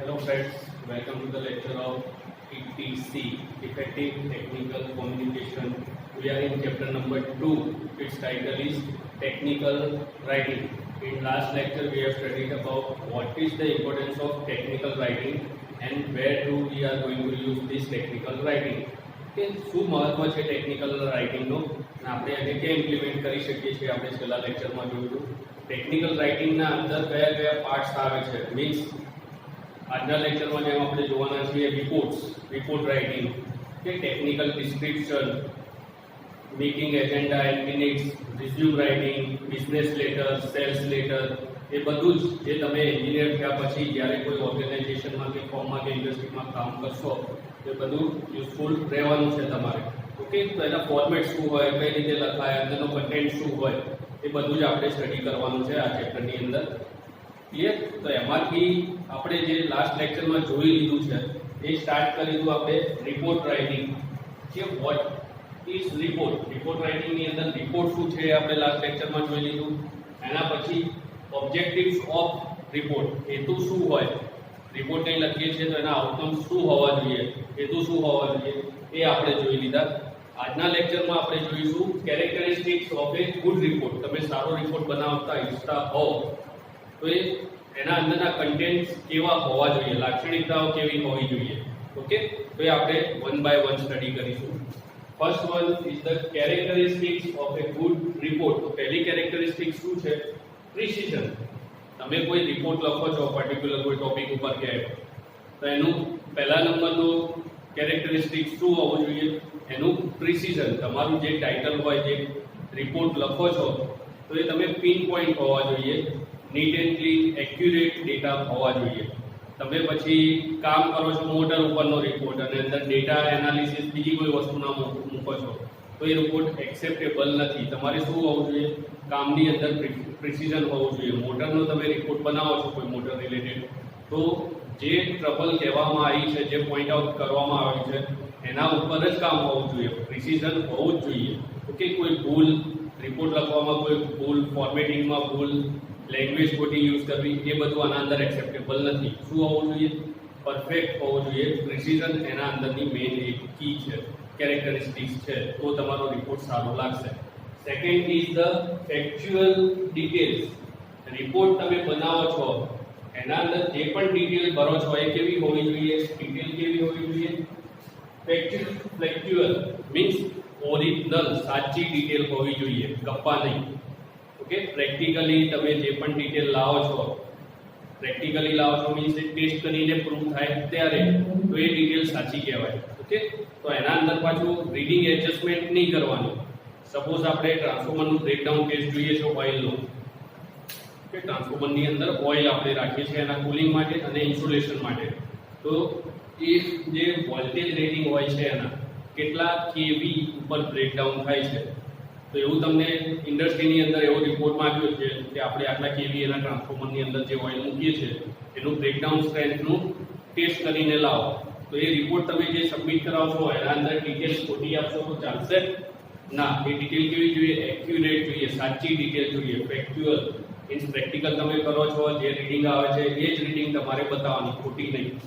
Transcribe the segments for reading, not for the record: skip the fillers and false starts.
Hello friends, welcome to the lecture of ETC, Effective Technical Communication. We are in chapter number 2. Its title is Technical Writing. In last lecture we have studied about what is the importance of technical writing and where do we are going to use this technical writing. કે શું મહત્વ છે technical રાઇટિંગનો અને આપણે આજે ક્યાં implement કરી શકીએ છીએ આપણે છેલ્લા લેક્ચરમાં જોયું ટેકનિકલ રાઇટિંગના અંદર કયા કયા પાર્ટ્સ આવે છે મીન્સ આજના લેક્ચરમાં જેમ આપણે જોવાના છીએ રિપોર્ટ રાઇટિંગ કે technical description meeting agenda and minutes resume writing business letter sales letter ये બધું જ જે તમે એન્જિનિયર થયા પછી જ્યારે કોઈ ઓર્ગેનાઇઝેશનમાં કે ફોર્મમાં કે ઇન્ડસ્ટ્રીમાં કામ કરશો એ બધું યુઝફુલ રહેવાનું છે તમારે ઓકે તો એના ફોર્મેટ શું હોય કઈ રીતે લખાય અંદરનો કન્ટેન્ટ શું હોય એ બધું જ આપણે સ્ટડી કરવાનું છે આ ચેપ્ટરની અંદર ક્લિયર તો એમાંથી આપણે જે લાસ્ટ લેક્ચરમાં જોઈ લીધું છે એ સ્ટાર્ટ કરી દીધું આપણે રિપોર્ટ રાઇટિંગ કે વોટ इस रिपोर्ट राइटिंग ની અંદર રિપોર્ટ શું છે આપણે લાસ્ટ લેક્ચરમાં જોઈ લીધું એના પછી ઓબ્જેક્ટિવ્સ ઓફ રિપોર્ટ હેતુ શું હોય રિપોર્ટ ને લખીએ છીએ તો એના આઉટકમ શું હોવા જોઈએ હેતુ શું હોવા જોઈએ એ આપણે જોઈ લીધા આજના લેક્ચરમાં આપણે જોઈશું characteristics of A good report તમે સારો રિપોર્ટ બનાવતા ઈચ્છતા હો તો એના અંદરના કન્ટેન્ટ્સ કેવા હોવા જોઈએ લાક્ષણિકતાઓ કેવી હોવી જોઈએ ઓકે તો એ આપણે વન બાય વન સ્ટડી કરીશું first one is the characteristics of a good report तो पहली कैरेक्टरिस्टिक्स શું છે પ્રિસિઝન તમે કોઈ રિપોર્ટ લખો છો પર્ટિક્યુલર કોઈ ટોપિક ઉપર કે તો એનું પહેલા નંબરનો કેરેક્ટરિસ્ટિક્સ શું હોવું જોઈએ એનું પ્રિસિઝન તમારું જે ટાઇટલ હોય જે રિપોર્ટ લખો છો તો એ તમે પિન પોઈન્ટ હોવા જોઈએ neat and clean accurate data હોવા જોઈએ તમે પછી કામ કરો છો મોટર ઉપરનો રિપોર્ટ અને અંદર ડેટા એનાલિસિસ બીજી કોઈ વસ્તુના મૂકો છો તો એ રિપોર્ટ એક્સેપ્ટેબલ નથી તમારે શું હોવું જોઈએ કામની અંદર પ્રિસિઝન હોવું જોઈએ મોટરનો તમે રિપોર્ટ બનાવો છો કોઈ મોટર રિલેટેડ તો જે ટ્રબલ કહેવામાં આવી છે જે પોઈન્ટ આઉટ કરવામાં આવ્યું છે એના ઉપર જ કામ હોવું જોઈએ પ્રિસિઝન હોવું જ જોઈએ ઓકે કોઈ ભૂલ રિપોર્ટ લખવામાં કોઈ ભૂલ ફોર્મેટિંગમાં ભૂલ લેંગ્વેજ ખોટી યુઝ કરવી એ બધું આના અંદર એક્સેપ્ટેબલ નથી શું હોવું જોઈએ પરફેક્ટ હોવું જોઈએ પ્રિસિઝન એના અંદરની મેઇન એક કી છે કેરેક્ટરિસ્ટિક્સ છે તો તમારો રિપોર્ટ સારો લાગશે second is the factual details report તમે બનાવો છો એના અંદર જે પણ ડિટેલ ભરો છો એ કેવી હોવી જોઈએ ડિટેલ કેવી હોવી જોઈએ ફેક્ચ્યુઅલ મીન્સ ઓરિજિનલ સાચી ડિટેલ હોવી જોઈએ ગપ્પા નહીં ઓકે પ્રેક્ટિકલી તમે જે પણ ડિટેલ લાવો છો પ્રેક્ટિકલી લાવો છો મીન્સ ટેસ્ટ કરીને પ્રૂવ થાય ત્યારે તો એ ડિટેલ સાચી કહેવાય ઓકે તો એના અંદર પાછું રીડિંગ એડજસ્ટમેન્ટ નહીં કરવાનું સપોઝ આપણે ટ્રાન્સફોર્મરનું બ્રેકડાઉન ટેસ્ટ જોઈએ છે ઓઇલનો કે ટ્રાન્સફોર્મરની અંદર ઓઇલ આપણે રાખીએ છીએ એના કુલિંગ માટે અને ઇન્સ્યુલેશન માટે તો એ જે વોલ્ટેજ રેટિંગ હોય છે એના કેટલા કેવી ઉપર બ્રેકડાઉન થાય છે તો એવું તમને ઇન્ડસ્ટ્રીની અંદર એવો રિપોર્ટ માંગ્યો છે કે આપણે આટલા કેવી એના ટ્રાન્સફોર્મરની અંદર જે ઓઇલ મૂકીએ છીએ એનું બ્રેકડાઉન સ્ટ્રેન્થનું ટેસ્ટ કરીને લાવો તો એ રિપોર્ટ તમે જે સબમિટ કરાવશો એના અંદર ડિટેલ્સ ખોટી આપશો તો ચાલશે ના એ ડિટેલ કેવી જોઈએ એક્યુરેટ જોઈએ સાચી ડિટેલ જોઈએ ફેક્ચ્યુઅલ મીન્સ પ્રેક્ટિકલ તમે કરો છો જે રીડિંગ આવે છે એ જ રીડિંગ તમારે બતાવવાની ખોટી નહીં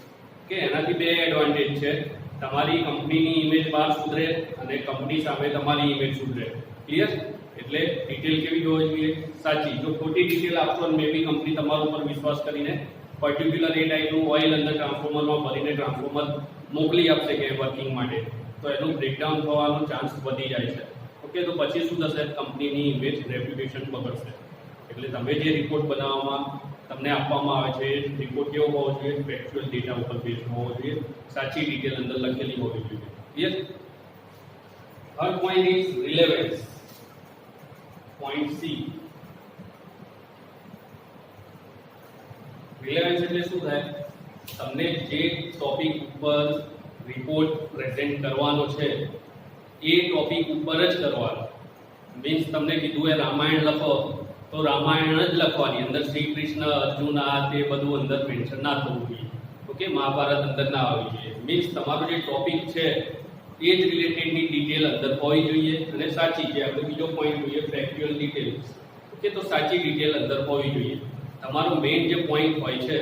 કે એનાથી બે એડવાન્ટેજ છે તમારી કંપનીની ઇમેજ બહાર સુધરે અને કંપની સામે તમારી ઇમેજ સુધરે ક્લિયર એટલે ડિટેલ કેવી હોવી જોઈએ સાચી જો ખોટી ડિટેલ આપશો અને મે બી કંપની તમારા ઉપર વિશ્વાસ કરીને પર્ટિક્યુલર એ ટાઈપનું ઓઇલ અંદર ટ્રાન્સફોર્મરમાં ભરીને ટ્રાન્સફોર્મર મોકલી આપશે કે વર્કિંગ માટે તો એનું બ્રેકડાઉન થવાનો ચાન્સ વધી જાય છે ઓકે તો પછી શું થશે કંપનીની ઇમેજ રેપ્યુટેશન બગડશે એટલે તમે જે રિપોર્ટ બનાવવામાં તમને આપવામાં આવે છે એ રિપોર્ટ કેવો હોવો જોઈએ ફેક્ચ્યુઅલ ડેટા ઉપર બેઝ હોવો જોઈએ સાચી ડિટેલ અંદર લખેલી હોવી જોઈએ clear third point is relevance point C relevance એટલે શું થાય તમને જે ટોપિક ઉપર રિપોર્ટ પ્રેઝન્ટ કરવાનો છે એ ટોપિક ઉપર જ કરવાનો મીન્સ તમને કીધું એ રામાયણ લખો તો રામાયણ જ લખવાની અંદર શ્રી કૃષ્ણ અર્જુન આ તે બધું અંદર મેન્શન ના થવું જોઈએ ઓકે મહાભારત અંદર ના આવવી જોઈએ મીન્સ તમારો જે ટોપિક છે એ જ રિલેટેડની ડિટેલ અંદર હોવી જોઈએ અને સાચી જે આપણે બીજો પોઈન્ટ જોઈએ ફેક્ચ્યુઅલ ડિટેલ્સ ઓકે તો સાચી ડિટેલ અંદર હોવી જોઈએ તમારો મેઇન જે પોઈન્ટ હોય છે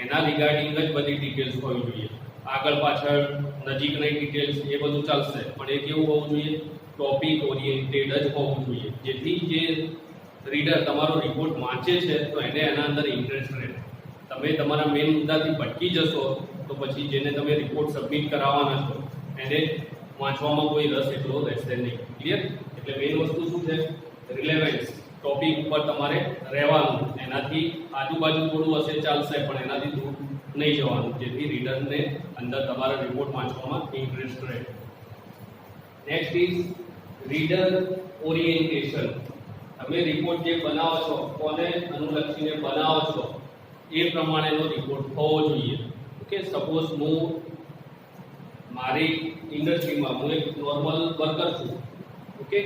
એના રિગાર્ડિંગ જ બધી ડિટેલ્સ હોવી જોઈએ. આગળ પાછળ નજીકની ડિટેલ્સ એ બધું ચાલશે, પણ એ કેવું હોવું જોઈએ? ટોપિક ઓરિએન્ટેડ જ હોવું જોઈએ, જેથી જે રીડર તમારો રિપોર્ટ વાંચે છે તો એને એના અંદર ઇન્ટરેસ્ટ રહે. તમે તમારા મેઇન મુદ્દાથી ભટકી જશો તો પછી જેને તમે રિપોર્ટ સબમિટ કરાવવાના છો એને વાંચવામાં કોઈ રસ એટલો રહેશે નહીં. ક્લિયર? એટલે મેઇન વસ્તુ શું છે? રિલેવન્સ. ટોપિક ઉપર તમારે રહેવાનું, એનાથી આજુબાજુ થોડું હશે ચાલશે, પણ એનાથી દૂર નહીં જવાનું, જેથી રીડરને અંદર તમારા રિપોર્ટ વાંચવામાં ઇન્ટરેસ્ટ રહે. Next is reader orientation. તમે રિપોર્ટ જે બનાવો છો, કોને અનુલક્ષીને બનાવો છો એ પ્રમાણેનો રિપોર્ટ હોવો જોઈએ. ઓકે, સપોઝ હું મારી ઇન્ડસ્ટ્રીમાં હું એક નોર્મલ વર્કર છું. ઓકે,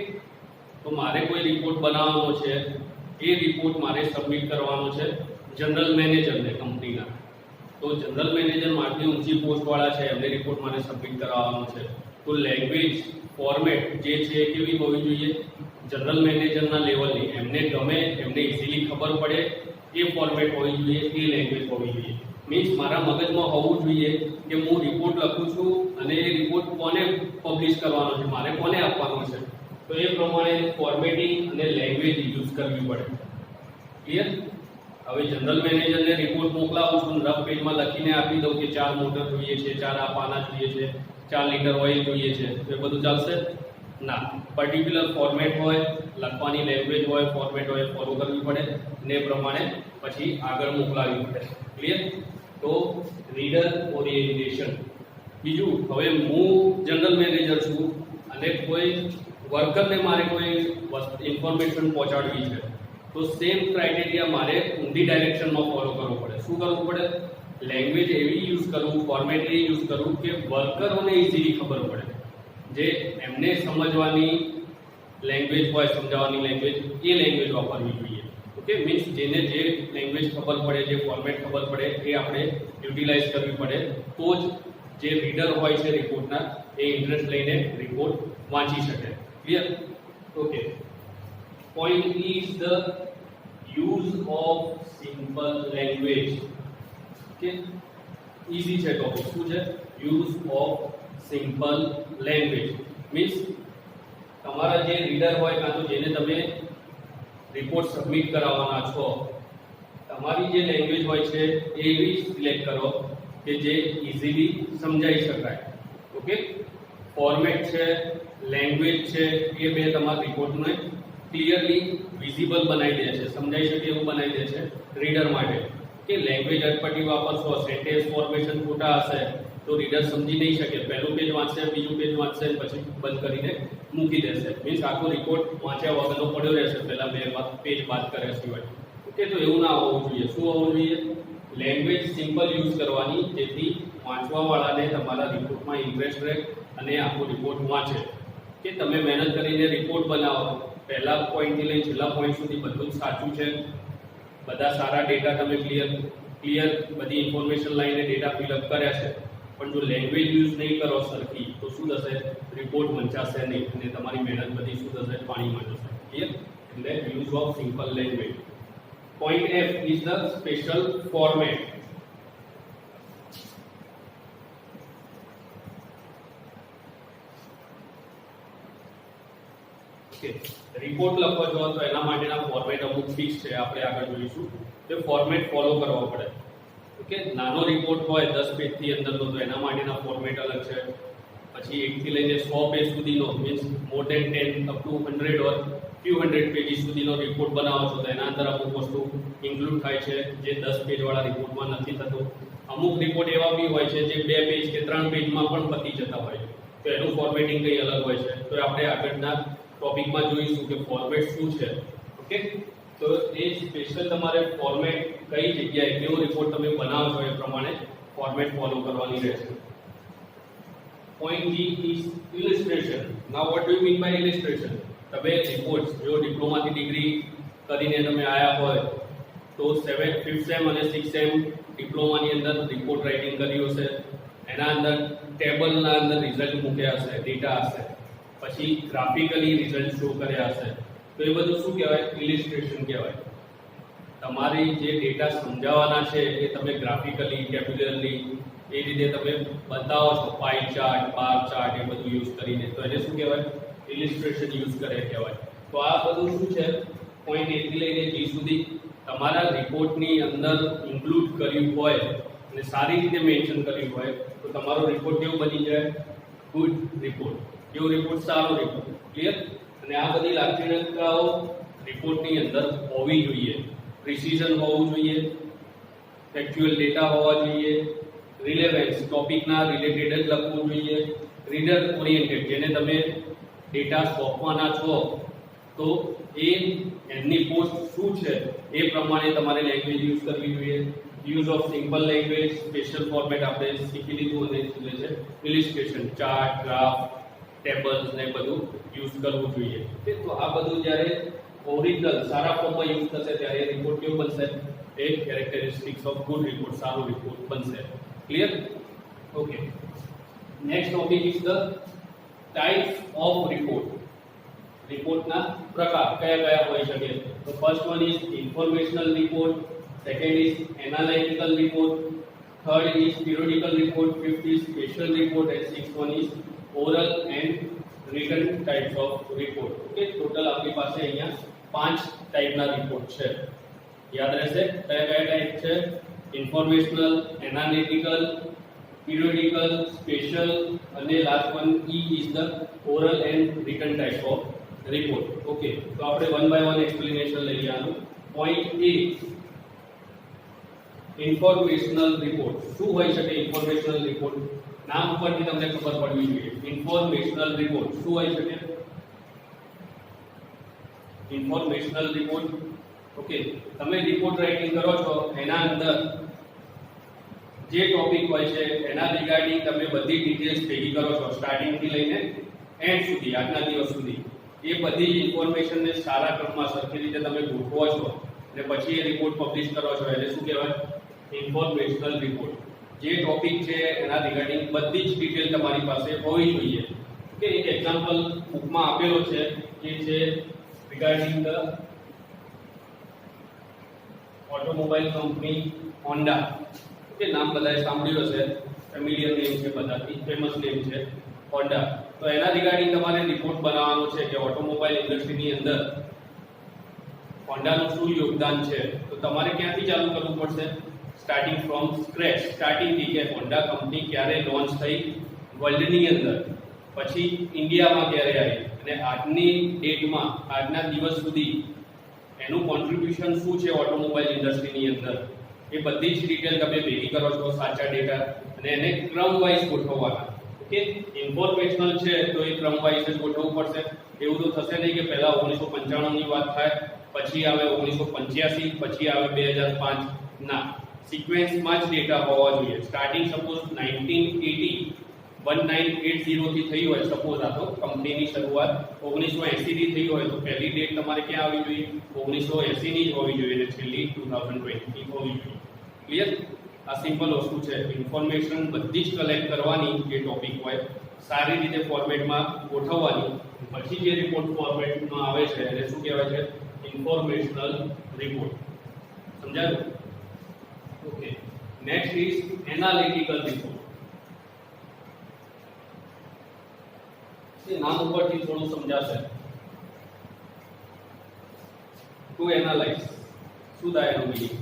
તો મારે કોઈ રિપોર્ટ બનાવવાનો છે, એ રિપોર્ટ મારે સબમિટ કરવાનો છે જનરલ મેનેજરને કંપનીના. તો જનરલ મેનેજર મારથી ઊંચી પોસ્ટવાળા છે, એમને રિપોર્ટ મારે સબમિટ કરાવવાનો છે. તો લેંગ્વેજ ફોર્મેટ જે છે એ કેવી હોવી જોઈએ? જનરલ મેનેજરના લેવલની, એમને ગમે, એમને ઇઝીલી ખબર પડે એ ફોર્મેટ હોવી જોઈએ, એ લેંગ્વેજ હોવી જોઈએ. મીન્સ મારા મગજમાં હોવું જોઈએ કે હું રિપોર્ટ લખું છું અને એ રિપોર્ટ કોને પબ્લિશ કરવાનો છે, મારે કોને આપવાનો છે. તો એ પ્રમાણે ફોર્મેટિંગ અને લેંગ્વેજ યુઝ કરવી પડે. ક્લિયર? હવે જનરલ મેનેજરને રિપોર્ટ મોકલાવું છું, રફ પેજમાં લખીને આપી દઉં કે 4 મોટર જોઈએ છે, 4 આ પાના જોઈએ છે, 4 લીટર ઓઇલ જોઈએ છે, તો એ બધું ચાલશે ના. પર્ટિક્યુલર ફોર્મેટ હોય, લખવાની લેંગ્વેજ હોય, ફોર્મેટ હોય, ફોલો કરવી પડે ને એ પ્રમાણે પછી આગળ મોકલાવી પડે. ક્લિયર? તો રીડર ઓરિએન્ટેશન. બીજું, હવે હું જનરલ મેનેજર છું અને કોઈ વર્કરને મારે કોઈ ઇન્ફોર્મેશન પહોંચાડવી છે, તો સેમ ક્રાઇટેરિયા મારે ઊંધી ડાયરેક્શનમાં ફોલો કરવો પડે. શું કરવું પડે? લેંગ્વેજ એવી યુઝ કરવું, ફોર્મેટ એવી યુઝ કરવું કે વર્કરોને ઇઝીલી ખબર પડે. જે એમને સમજવાની લેંગ્વેજ હોય, સમજાવવાની લેંગ્વેજ, એ લેંગ્વેજ વાપરવી જોઈએ. ઓકે, મીન્સ જેને જે લેંગ્વેજ ખબર પડે, જે ફોર્મેટ ખબર પડે, એ આપણે યુટિલાઇઝ કરવી પડે. તો જ જે રીડર હોય છે રિપોર્ટના, એ ઇન્ટરેસ્ટ લઈને રિપોર્ટ વાંચી શકે. Clear? Okay. Point is the use of simple language. Okay, easy છે ટોપિક. શું છે? use of simple language means તમારા જે રીડર હોય કાં તો જેને તમે રિપોર્ટ સબમિટ કરાવવાના છો, તમારી જે લેંગ્વેજ હોય છે એ એવી સિલેક્ટ કરો કે જે ઇઝીલી સમજાઈ શકાય. ઓકે, ફોર્મેટ છે, લેંગ્વેજ છે, એ બે તમારા રિપોર્ટને ક્લિયરલી વિઝિબલ બનાવી દે છે, સમજાઈ શકે એવું બનાવી દે છે રીડર માટે. કે લેંગ્વેજ અટપટી વાપરશો, સેન્ટેન્સ ફોર્મેશન ખોટા હશે તો રીડર સમજી નહીં શકે. પહેલું પેજ વાંચશે, બીજું પેજ વાંચશે, પછી બંધ કરીને મૂકી દેશે. મીન્સ આખો રિપોર્ટ વાંચ્યા વગરનો પડ્યો રહેશે પહેલા 2 પેજ બાદ કર્યા સિવાય. ઓકે, તો એવું ના હોવું જોઈએ. શું હોવું જોઈએ? લેંગ્વેજ સિમ્પલ યુઝ કરવાની, જેથી વાંચવાવાળાને તમારા રિપોર્ટમાં ઇન્ટરેસ્ટ રહે અને આખો રિપોર્ટ વાંચે. કે તમે મહેનત કરીને રિપોર્ટ બનાવો, પહેલા પોઈન્ટથી લઈને છેલ્લા પોઈન્ટ સુધી બધું જ સાચું છે, બધા સારા ડેટા તમે ક્લિયર બધી ઇન્ફોર્મેશન લાવીને ડેટા ફિલઅપ કર્યા છે, પણ જો લેંગ્વેજ યુઝ નહીં કરો સરખી તો શું થશે? રિપોર્ટ વંચાશે નહીં અને તમારી મહેનત બધી શું થશે? પાણીમાં જશે. ક્લિયર? એટલે use of simple language. Point F is the special format. Report લખવો છો તો એના માટેના ફોર્મેટ અમુક ફિક્સ છે, આપણે આગળ જોઈશું. તે ફોર્મેટ ફોલો કરવા પડે. ઓકે, નાનો રિપોર્ટ હોય 10 પેજથી અંદરનો તો એના માટેના ફોર્મેટ અલગ છે. પછી 1 થી લઈને 100 પેજ સુધીનો, means more than 10 up to 100 or few hundred pages સુધીનો રિપોર્ટ બનાવો છો તો એના અંદર અમુક વસ્તુ ઇન્ક્લુડ થાય છે જે 10 પેજવાળા રિપોર્ટમાં નથી થતું. અમુક રિપોર્ટ એવા બી હોય છે જે 2 પેજ કે 3 પેજમાં પણ પતી જતા હોય છે, તો એનું ફોર્મેટિંગ કંઈ અલગ હોય છે. તો આપણે આગળના ટોપિકમાં જોઈશું કે ફોર્મેટ શું છે. ઓકે, તો એ સ્પેશિયલ તમારે ફોર્મેટ કઈ જગ્યાએ કેવો રિપોર્ટ તમે બનાવો છો એ પ્રમાણે ફોર્મેટ ફોલો કરવાની રહેશે. Point G is illustration. Now what do you mean by illustration? તમે રિપોર્ટ્સ જો ડિપ્લોમાથી ડિગ્રી કરીને તમે આયા હોય તો 5th સેમ અને 6th સેમ ડિપ્લોમાની અંદર રિપોર્ટ રાઇટિંગ કર્યું હશે, એના અંદર ટેબલના અંદર રિઝલ્ટ મૂક્યા હશે, ડેટા હશે, પછી ગ્રાફિકલી રિઝલ્ટ શો કર્યા હશે, તો એ બધું શું કહેવાય? ઇલિસ્ટ્રેશન કહેવાય. તમારી જે ડેટા સમજાવવાના છે એ તમે ગ્રાફિકલી ટેબ્યુલરલી એ રીતે તમે બતાવો છો, પાઈ ચાર્ટ, બાર ચાર્ટ એ બધું યુઝ કરીને, તો એને શું કહેવાય? ઇલિસ્ટ્રેશન યુઝ કરે કહેવાય. તો આ બધું શું છે? પોઈન્ટ 1 થી લઈને G સુધી તમારા રિપોર્ટની અંદર ઇન્ક્લુડ કર્યું હોય અને સારી રીતે મેન્શન કર્યું હોય તો તમારો રિપોર્ટ કેવો બની જાય? Good report. કેવો રિપોર્ટ? સારો રિપોર્ટ. ક્લિયર? અને આ બધી લાક્ષણિકતાઓ રિપોર્ટની અંદર હોવી જોઈએ. પ્રિસિઝન હોવું જોઈએ, ફેક્ચ્યુઅલ ડેટા હોવા જોઈએ, રિલેવન્સ ટોપિકના રિલેટેડ જ લખવું જોઈએ, રીડર ઓરિએન્ટેડ, જેને તમે ડેટા સોંપવાના છો તો એ એમની પોસ્ટ શું છે એ પ્રમાણે તમારે લેંગ્વેજ યુઝ કરવી જોઈએ. Use of simple language, special format આપણે શીખી લીધું, અને એટલે છે ઇલિસ્ટ્રેશન, ચાર્ટ, ગ્રાફ, ટેબલ્સ ને બધું યુઝ કરવું જોઈએ. તો આ બધું જ્યારે ઓરિજિનલ સારા ફોર્મમાં યુઝ થશે ત્યારે રિપોર્ટ કેવો બનશે? એક કેરેક્ટરિસ્ટિક્સ ઓફ ગુડ રિપોર્ટ, સારો રિપોર્ટ બનશે. Clear? Okay. Next topic is the types of report. રિપોર્ટના પ્રકાર કયા કયા હોઈ શકે? તો first one is informational report, second is analytical report, third is periodical report, fifth is special report, and sixth one is oral and written types of report. Okay, total આપણી પાસે અહીંયા 5 ટાઈપના રિપોર્ટ છે. યાદ રહેશે કયા કયા ટાઈપ છે? ઇન્ફોર્મેશનલ, એનાલિટિકલ, પીરિયોડિકલ, સ્પેશિયલ, અને last one E is the oral and return type of report. Okay, તો આપણે વન બાય વન એક્સપ્લેનેશન લઈએ આનું. પોઈન્ટ એ, ઇન્ફોર્મેશનલ રિપોર્ટ. શું હોઈ શકે ઇન્ફોર્મેશનલ રિપોર્ટ? નામ ઉપરથી તમને ખબર પડવી જોઈએ. ઇન્ફોર્મેશનલ રિપોર્ટ શું હોઈ શકે? ઇન્ફોર્મેશનલ રિપોર્ટ. ઓકે, તમે રિપોર્ટ રાઇટિંગ કરો છો એના અંદર જે ટોપિક હોય છે એના રિગાર્ડિંગ તમે બધી ડિટેલ્સ ભેગી કરો છો, સ્ટાર્ટિંગ થી લઈને એન્ડ સુધી, આજના દિવસ સુધી. એ બધી ઇન્ફોર્મેશનને સારા ક્રમમાં સરખી રીતે તમે ગોઠવો છો અને પછી એ રિપોર્ટ પબ્લિશ કરો છો, એટલે શું કહેવાય? ઇન્ફોર્મેશનલ રિપોર્ટ. જે ટોપિક છે એના રિગાર્ડિંગ બધી જ ડિટેલ તમારી પાસે હોવી જોઈએ. ઓકે, એક એક્ઝામ્પલ બુકમાં આપેલો છે, જે છે regarding the automobile company Honda. Okay, નામ બધાએ સાંભળ્યું હશે, ફેમિલિયર નેમ છે, બધાથી ફેમસ નેમ છે હોન્ડા. તો એના રિગાર્ડિંગ તમારે રિપોર્ટ બનાવવાનો છે કે ઓટોમોબાઈલ ઇન્ડસ્ટ્રીની અંદર હોન્ડાનું શું યોગદાન છે. તો તમારે ક્યાંથી ચાલુ કરવું પડશે? સ્ટાર્ટિંગ ફ્રોમ સ્ક્રેચ, સ્ટાર્ટિંગથી, કે હોન્ડા કંપની ક્યારે લોન્ચ થઈ વર્લ્ડની અંદર, પછી ઇન્ડિયામાં ક્યારે આવી, અને આજની ડેટમાં, આજના દિવસ સુધી એનું કોન્ટ્રીબ્યુશન શું છે ઓટોમોબાઈલ ઇન્ડસ્ટ્રીની અંદર, એ બધી જ ડિટેલ તમે ભેગી કરો છો, સાચા ડેટા, અને એને ક્રમ વાઇઝ ગોઠવવાના. ઓકે, ઇન્ફોર્મેશનલ છે તો એ ક્રમ વાઇઝ જ ગોઠવવું પડશે. એવું તો થશે નહીં કે પહેલા 1995 ની વાત થાય, પછી આવે 1985, પછી આવે 2005. ના, સિક્વેન્સમાં જ ડેટા હોવા જોઈએ. સ્ટાર્ટિંગ સપોઝ 1980 થી થઈ હોય, સપોઝ આ તો કંપનીની શરૂઆત 1980 થી થઈ હોય, તો પહેલી ડેટ તમારે ક્યાં આવી જોઈએ? 1980 ની જ હોવી જોઈએ, અને છેલ્લી 2020 ની હોવી જોઈએ. ક્લિયર? આ સિમ્પલ વસ્તુ છે. ઇન્ફોર્મેશન બધી જ કલેક્ટ કરવાની, જે ટોપિક હોય સારી રીતે ફોર્મેટમાં ગોઠવવાની, પછી જે રિપોર્ટ ફોર્મેટમાં આવે છે એને શું કહેવાય છે? ઇન્ફોર્મેશનલ રિપોર્ટ. સમજાયું? Okay, next is analytical report. નામ ઉપરથી થોડું સમજાશે. ટુ એનાલાઇઝ, શું થાય એનું મીનિંગ?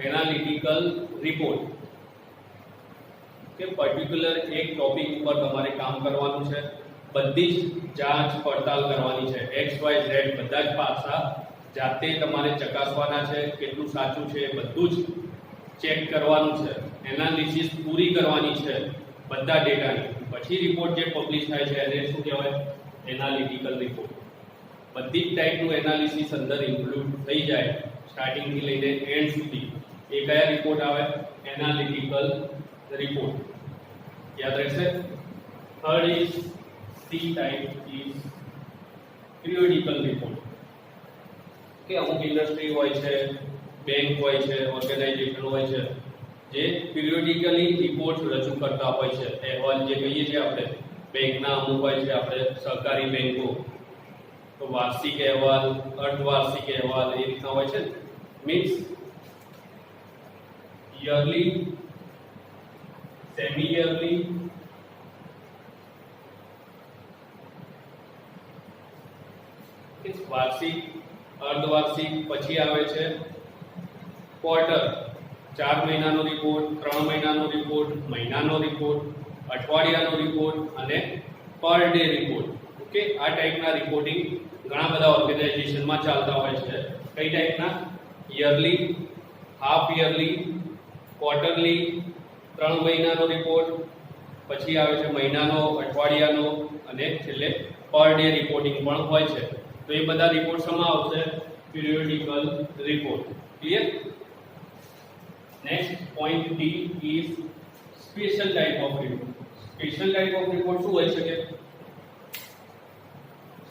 એનાલિટિકલ રિપોર્ટ કે પર્ટિક્યુલર એક ટોપિક ઉપર તમારે કામ કરવાનું છે, બધી જ જાંચ પડતાલ કરવાની છે, XYZ બધા જ પાસા જાતે તમારે ચકાસવાના છે, કેટલું સાચું છે બધું જ ચેક કરવાનું છે, એનાલિસિસ પૂરી કરવાની છે બધા ડેટાની. પછી રિપોર્ટ જે પબ્લિશ થાય છે એને શું કહેવાય? Analytical report. બધી જ ટાઈપનું એનાલિસિસ અંદર ઇન્ક્લુડ થઈ જાય, સ્ટાર્ટિંગ થી લઈને એન્ડ સુધી. એ કયા રિપોર્ટ આવે? Analytical report. યાદ રહેશે. Third is C type is periodical report. કે અમુક ઇન્ડસ્ટ્રી હોય છે, બેંક હોય છે, ઓર્ગેનાઇઝેશન હોય છે, જે પીરિયોડિકલી રિપોર્ટ રજૂ કરતા હોય છે. અહેવાલ જે કહીએ છીએ આપણે, બેંકના અમુક હોય છે, આપણે સરકારી બેંકો, તો વાર્ષિક અહેવાલ, અર્ધવાર્ષિક અહેવાલ એ રીતના હોય છે. means yearly, semi yearly, વાર્ષિક, અર્ધવાર્ષિક, પછી આવે છે ક્વાર્ટર, 4 મહિનાનો રિપોર્ટ, 3 મહિનાનો રિપોર્ટ, મહિનાનો રિપોર્ટ, અઠવાડિયાનો રિપોર્ટ અને પર ડે રિપોર્ટ. ઓકે, આ ટાઈપના રિપોર્ટિંગ ઘણા બધા ઓર્ગેનાઇઝેશનમાં ચાલતા હોય છે. કઈ ટાઈપના? યરલી, હાફ યરલી, ક્વાર્ટરલી, 3 મહિનાનો રિપોર્ટ, પછી આવે છે મહિનાનો, અઠવાડિયાનો અને છેલ્લે પર ડે રિપોર્ટિંગ પણ હોય છે. તો એ બધા રિપોર્ટ શેમાં આવશે? Periodical report. Clear? Next point D is special type of report. Special type of report શું હોઈ શકે?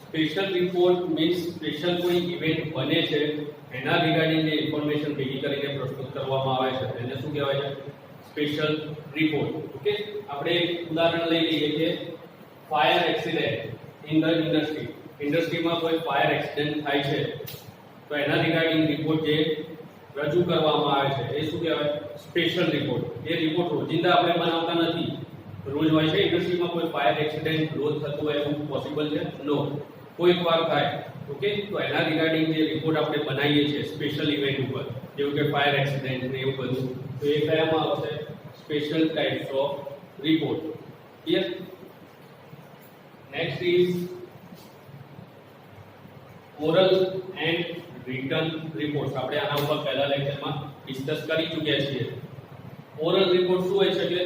સ્પેશિયલ રિપોર્ટ મીન્સ સ્પેશિયલ કોઈ ઇવેન્ટ બને છે એના રિગાર્ડિંગ જે ઇન્ફોર્મેશન ભેગી કરીને પ્રસ્તુત કરવામાં આવે છે એને શું કહેવાય છે? Special report. ઓકે, આપણે એક ઉદાહરણ લઈ લઈએ કે fire accident in the industry. ઇન્ડસ્ટ્રીમાં કોઈ ફાયર એક્સિડન્ટ થાય છે તો એના રિગાર્ડિંગ રિપોર્ટ જે રજૂ કરવામાં આવે છે એ શું કહેવાય? Special report. એ રિપોર્ટ રોજિંદા આપણે બનાવતા નથી. રોજ હોય છે ઇન્ડસ્ટ્રીમાં કોઈ ફાયર એક્સિડન્ટ રોજ થતું હોય એવું પોસિબલ છે? નો, કોઈક વાર થાય. ઓકે, તો એના રિગાર્ડિંગ જે રિપોર્ટ આપણે બનાવીએ છીએ સ્પેશિયલ ઇવેન્ટ ઉપર, જેવું કે ફાયર એક્સિડન્ટ ને એવું બધું, તો એ કયામાં આવશે? Special types of report. Clear? Next is oral and return reports. આપણે આના ઉપર પહેલા લેક્ચરમાં ડિસ્કસ કરી ચૂક્યા છીએ. ઓરલ રિપોર્ટ શું હોય છે કે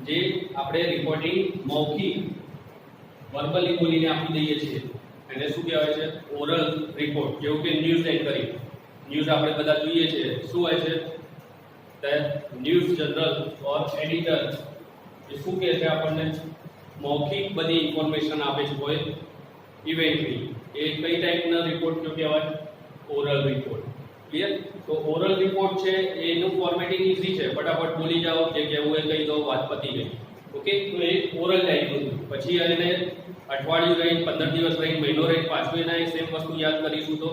જે આપણે રિપોર્ટિંગ મૌખિક વર્બલી બોલીને આપી દઈએ છીએ એને શું કહેવાય છે? Oral report. જેવું કે ન્યૂઝ એન્કરિંગ. ન્યૂઝ આપણે બધા જોઈએ છીએ. શું હોય છે? ન્યૂઝ જનરલ ઓર એડિટર એ શું કહે છે? આપણને મૌખિક બધી ઇન્ફોર્મેશન આપે છે કોઈ ઇવેન્ટની. એ કઈ ટાઈપના રિપોર્ટ કહેવાય? Oral report. ક્લિયર? તો ઓરલ રિપોર્ટ છે એનું ફોર્મેટિંગ ઈઝી છે, ફટાફટ બોલી જાઓ, જે કહેવું એ કહી દો, વાત પતી ગઈ. ઓકે, તો એ ઓરલ ટાઈપનું. પછી એને અઠવાડિયું રહીને, 15 દિવસ રહીને, મહિનો રહીને પાછું એના સેમ વસ્તુ યાદ કરીશું તો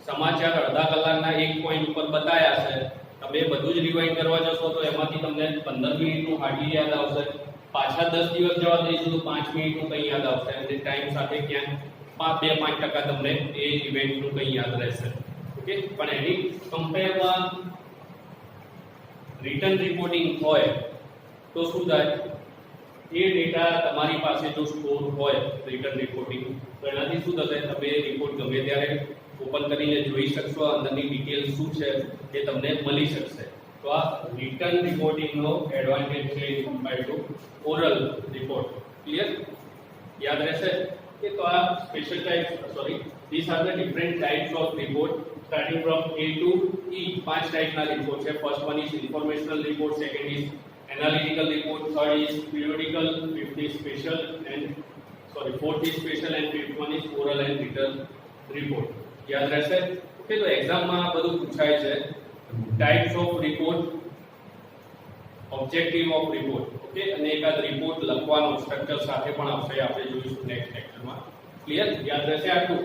સમાચાર અડધા કલાકના એક પોઈન્ટ ઉપર બતાયા છે. તમે બધું જ રિવાઇન્ડ કરવા જશો તો એમાંથી તમને 15 મિનિટનું હાર્ડલી યાદ આવશે. પાછા 10 દિવસ જવા દઈશું તો 5 મિનિટનું કંઈ યાદ આવશે. અને ટાઈમ સાથે ક્યાંક 2-5% તમને એ ઇવેન્ટનું કંઈ યાદ રહેશે. ઓકે, પણ એની કમ્પેરમાં રિટર્ન રિપોર્ટિંગ હોય તો શું થાય? એ ડેટા તમારી પાસે જો સ્ટોર હોય રિટર્ન રિપોર્ટિંગ, તો એનાથી શું થશે? તમે રિપોર્ટ ગમે ત્યારે ઓપન કરીને જોઈ શકશો. અંદરની ડિટેલ શું છે એ તમને મળી શકશે. તો આ રિટર્ન રિપોર્ટિંગનો એડવાન્ટેજ છે in compare to oral report. Clear? યાદ રહેશે કે તો આ special types, sorry, these are the different types of report starting from A to E. 5 ટાઈપના રિપોર્ટ છે. First one is informational report, second is analytical report, third is periodical, fifth is special and fourth is special and fifth one is oral and written report. યાદ રહેશે? Okay, તો એક્ઝામમાં આ બધું પૂછાય છે. Types of report, objective of report. Okay, અને એકાદ રિપોર્ટ લખવાનો સ્ટ્રક્ચર સાથે પણ આવશે, આપણે જોઈશું નેક્સ્ટ લેક્ચરમાં. ક્લિયર? યાદ રહેશે આટલું?